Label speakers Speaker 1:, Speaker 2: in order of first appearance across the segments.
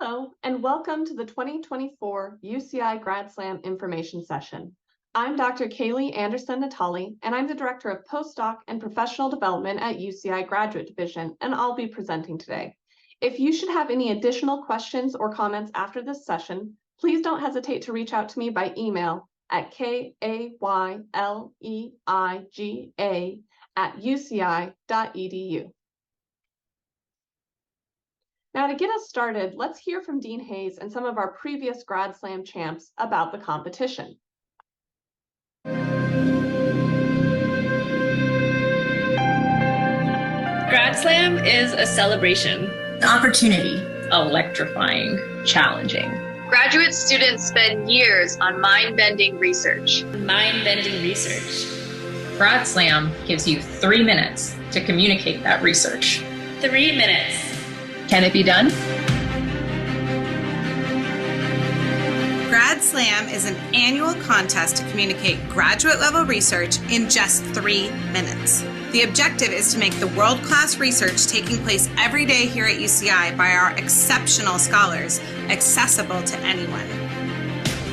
Speaker 1: Hello, and welcome to the 2024 UCI Grad Slam information session. I'm Dr. Kaylee Anderson-Natali, and I'm the Director of Postdoc and Professional Development at UCI Graduate Division, and I'll be presenting today. If you should have any additional questions or comments after this session, please don't hesitate to reach out to me by email at kayleiga@uci.edu. Now, to get us started, let's hear from Dean Hayes and some of our previous Grad Slam champs about the competition.
Speaker 2: Grad Slam is a celebration.
Speaker 3: Opportunity. Electrifying. Challenging.
Speaker 4: Graduate students spend years on mind-bending research.
Speaker 2: Mind-bending research.
Speaker 3: Grad Slam gives you 3 minutes to communicate that research.
Speaker 2: 3 minutes.
Speaker 3: Can it be done?
Speaker 5: Grad Slam is an annual contest to communicate graduate-level research in just 3 minutes. The objective is to make the world-class research taking place every day here at UCI by our exceptional scholars accessible to anyone.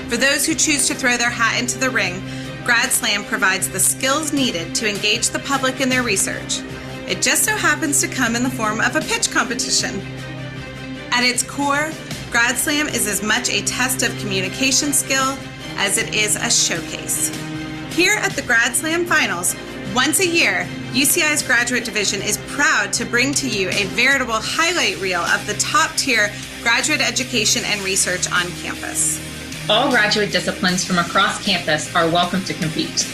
Speaker 5: For those who choose to throw their hat into the ring, Grad Slam provides the skills needed to engage the public in their research. It just so happens to come in the form of a pitch competition. At its core, Grad Slam is as much a test of communication skill as it is a showcase. Here at the Grad Slam Finals, once a year, UCI's Graduate Division is proud to bring to you a veritable highlight reel of the top-tier graduate education and research on campus.
Speaker 3: All graduate disciplines from across campus are welcome to compete.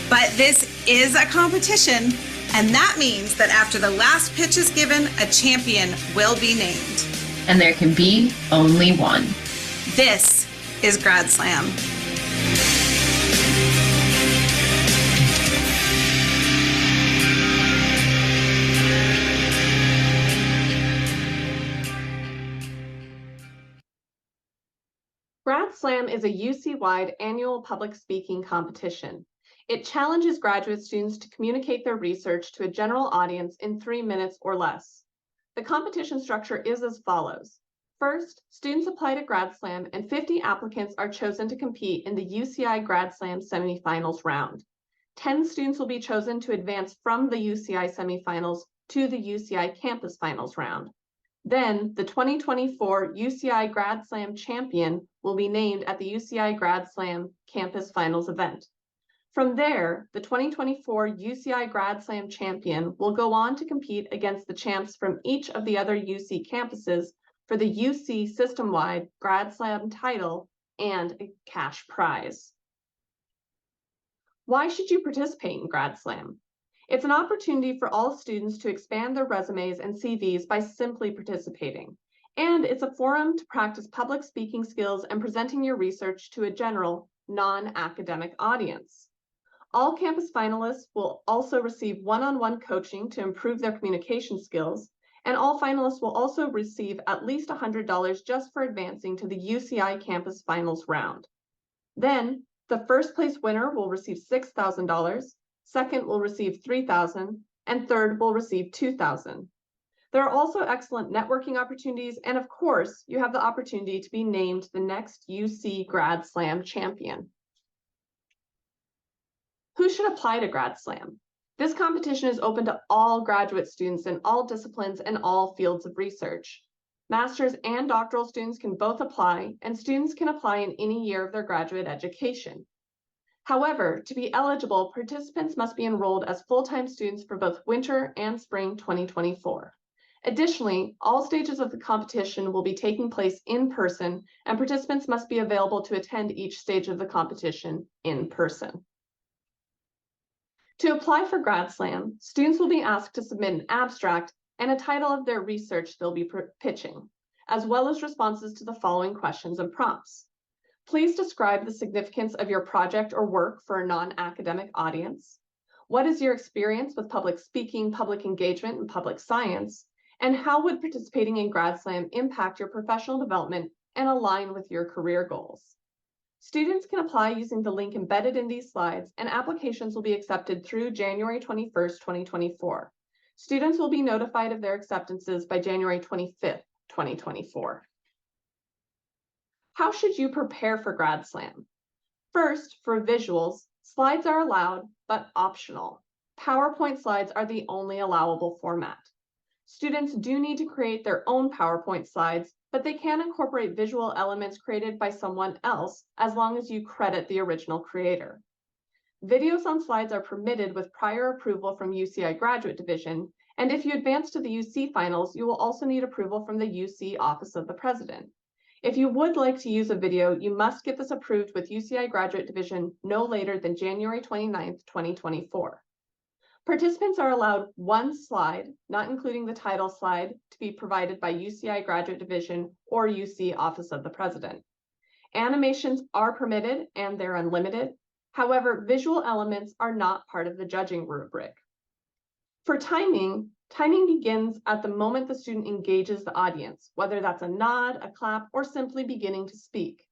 Speaker 5: But this is a competition, and that means that after the last pitch is given, a champion will be named.
Speaker 3: And there can be only one.
Speaker 5: This is Grad Slam.
Speaker 1: Grad Slam is a UC-wide annual public speaking competition. It challenges graduate students to communicate their research to a general audience in 3 minutes or less. The competition structure is as follows. First, students apply to Grad Slam and 50 applicants are chosen to compete in the UCI Grad Slam semifinals round. 10 students will be chosen to advance from the UCI semifinals to the UCI campus finals round. Then, the 2024 UCI Grad Slam champion will be named at the UCI Grad Slam campus finals event. From there, the 2024 UCI Grad Slam champion will go on to compete against the champs from each of the other UC campuses for the UC system-wide Grad Slam title and a cash prize. Why should you participate in Grad Slam? It's an opportunity for all students to expand their resumes and CVs by simply participating. And it's a forum to practice public speaking skills and presenting your research to a general, non-academic audience. All campus finalists will also receive one-on-one coaching to improve their communication skills, and all finalists will also receive at least $100 just for advancing to the UCI campus finals round. Then, the first place winner will receive $6,000, second will receive $3,000, and third will receive $2,000. There are also excellent networking opportunities, and of course, you have the opportunity to be named the next UC Grad Slam champion. Who should apply to Grad Slam? This competition is open to all graduate students in all disciplines and all fields of research. Master's and doctoral students can both apply, and students can apply in any year of their graduate education. However, to be eligible, participants must be enrolled as full-time students for both winter and spring 2024. Additionally, all stages of the competition will be taking place in person, and participants must be available to attend each stage of the competition in person. To apply for Grad Slam, students will be asked to submit an abstract and a title of their research they'll be pitching, as well as responses to the following questions and prompts. Please describe the significance of your project or work for a non-academic audience. What is your experience with public speaking, public engagement, and public science? And how would participating in Grad Slam impact your professional development and align with your career goals? Students can apply using the link embedded in these slides, and applications will be accepted through January 21st, 2024. Students will be notified of their acceptances by January 25th, 2024. How should you prepare for Grad Slam? First, for visuals, slides are allowed, but optional. PowerPoint slides are the only allowable format. Students do need to create their own PowerPoint slides, but they can incorporate visual elements created by someone else as long as you credit the original creator. Videos on slides are permitted with prior approval from UCI Graduate Division, and if you advance to the UC finals, you will also need approval from the UC Office of the President. If you would like to use a video, you must get this approved with UCI Graduate Division no later than January 29th, 2024. Participants are allowed one slide, not including the title slide, to be provided by UCI Graduate Division or UC Office of the President. Animations are permitted and they're unlimited. However, visual elements are not part of the judging rubric. For timing begins at the moment the student engages the audience, whether that's a nod, a clap, or simply beginning to speak.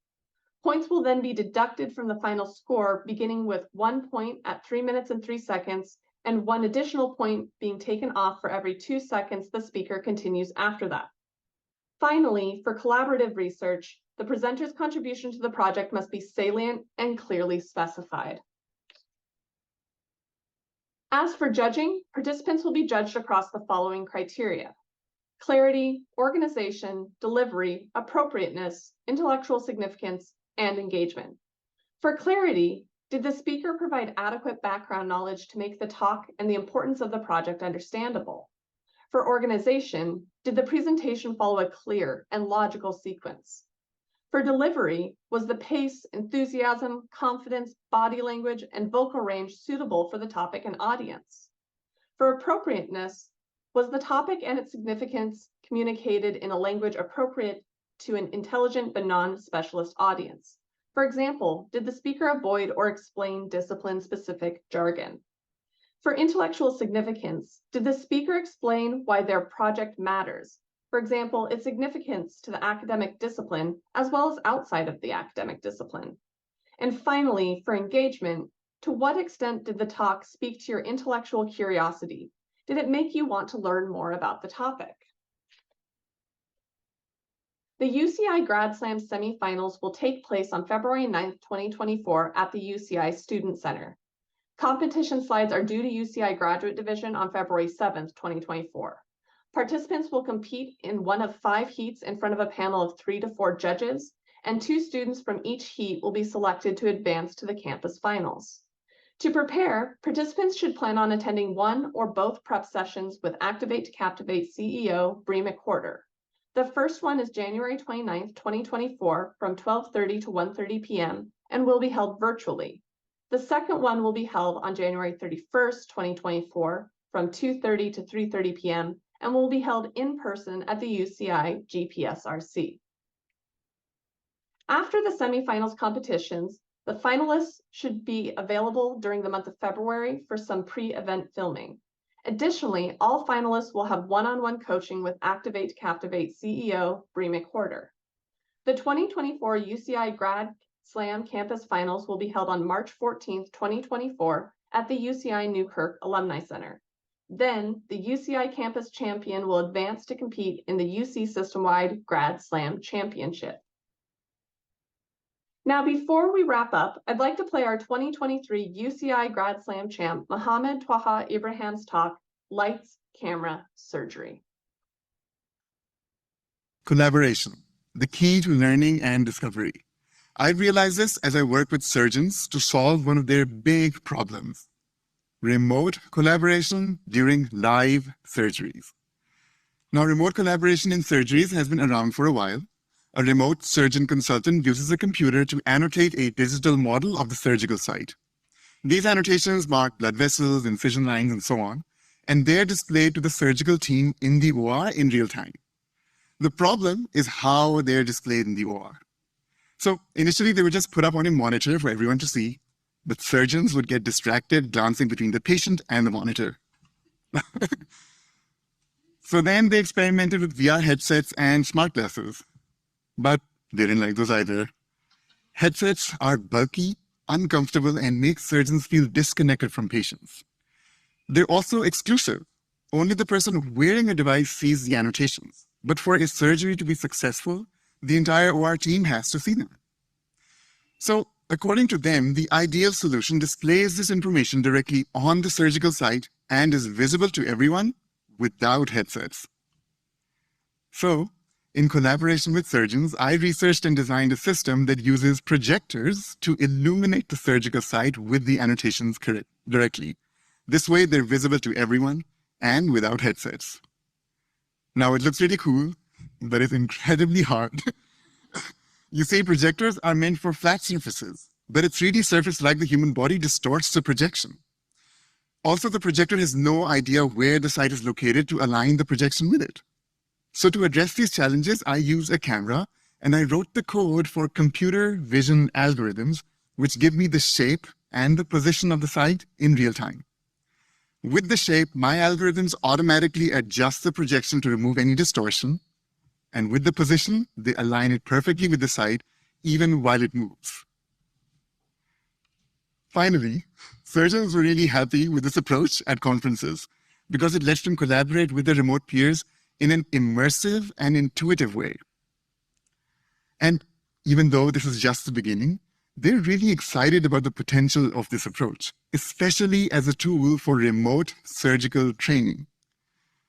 Speaker 1: Points will then be deducted from the final score, beginning with 1 point at 3 minutes and 3 seconds, and 1 additional point being taken off for every 2 seconds the speaker continues after that. Finally, for collaborative research, the presenter's contribution to the project must be salient and clearly specified. As for judging, participants will be judged across the following criteria: clarity, organization, delivery, appropriateness, intellectual significance, and engagement. For clarity, did the speaker provide adequate background knowledge to make the talk and the importance of the project understandable? For organization, did the presentation follow a clear and logical sequence? For delivery, was the pace, enthusiasm, confidence, body language, and vocal range suitable for the topic and audience? For appropriateness, was the topic and its significance communicated in a language appropriate to an intelligent but non-specialist audience? For example, did the speaker avoid or explain discipline-specific jargon? For intellectual significance, did the speaker explain why their project matters? For example, its significance to the academic discipline, as well as outside of the academic discipline. And finally, for engagement, to what extent did the talk speak to your intellectual curiosity? Did it make you want to learn more about the topic? The UCI Grad Slam semifinals will take place on February 9th, 2024 at the UCI Student Center. Competition slides are due to UCI Graduate Division on February 7th, 2024. Participants will compete in one of 5 heats in front of a panel of 3 to 4 judges, and 2 students from each heat will be selected to advance to the campus finals. To prepare, participants should plan on attending one or both prep sessions with Activate to Captivate CEO Bree McWhorter. The first one is January 29th, 2024 from 12:30 to 1:30 p.m. and will be held virtually. The second one will be held on January 31st, 2024 from 2:30 to 3:30 p.m. and will be held in person at the UCI GPSRC. After the semifinals competitions, the finalists should be available during the month of February for some pre-event filming. Additionally, all finalists will have one-on-one coaching with Activate to Captivate CEO Bree McWhorter. The 2024 UCI Grad Slam Campus Finals will be held on March 14th, 2024 at the UCI Newkirk Alumni Center. Then, the UCI Campus Champion will advance to compete in the UC Systemwide Grad Slam Championship. Now, before we wrap up, I'd like to play our 2023 UCI Grad Slam champ, Mohammed Twaha Ibrahim's talk, Lights, Camera, Surgery.
Speaker 6: Collaboration, the key to learning and discovery. I realized this as I work with surgeons to solve one of their big problems: remote collaboration during live surgeries. Now, remote collaboration in surgeries has been around for a while. A remote surgeon consultant uses a computer to annotate a digital model of the surgical site. These annotations mark blood vessels, incision lines, and so on, and they're displayed to the surgical team in the OR in real time. The problem is how they're displayed in the OR. So initially, they were just put up on a monitor for everyone to see, but surgeons would get distracted glancing between the patient and the monitor. So then they experimented with VR headsets and smart glasses. But they didn't like those either. Headsets are bulky, uncomfortable, and make surgeons feel disconnected from patients. They're also exclusive. Only the person wearing a device sees the annotations. But for a surgery to be successful, the entire OR team has to see them. So, according to them, the ideal solution displays this information directly on the surgical site and is visible to everyone without headsets. So, in collaboration with surgeons, I researched and designed a system that uses projectors to illuminate the surgical site with the annotations directly. This way, they're visible to everyone and without headsets. Now, it looks really cool, but it's incredibly hard. You see, projectors are meant for flat surfaces, but a 3D surface like the human body distorts the projection. Also, the projector has no idea where the site is located to align the projection with it. So to address these challenges, I use a camera, and I wrote the code for computer vision algorithms, which give me the shape and the position of the site in real time. With the shape, my algorithms automatically adjust the projection to remove any distortion. And with the position, they align it perfectly with the site, even while it moves. Finally, surgeons were really happy with this approach at conferences because it lets them collaborate with their remote peers in an immersive and intuitive way. And even though this is just the beginning, they're really excited about the potential of this approach, especially as a tool for remote surgical training.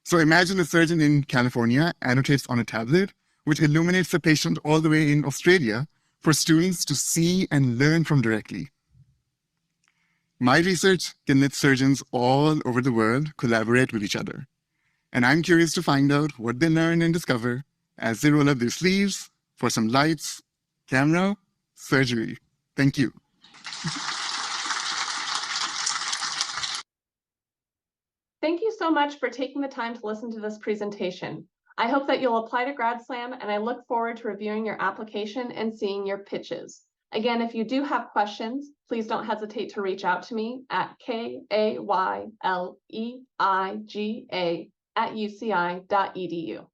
Speaker 6: So imagine a surgeon in California annotates on a tablet, which illuminates the patient all the way in Australia for students to see and learn from directly. My research can let surgeons all over the world collaborate with each other. And I'm curious to find out what they learn and discover as they roll up their sleeves for some lights, camera, surgery. Thank you.
Speaker 1: Thank you so much for taking the time to listen to this presentation. I hope that you'll apply to Grad Slam, and I look forward to reviewing your application and seeing your pitches. Again, if you do have questions, please don't hesitate to reach out to me at kayleiga@uci.edu.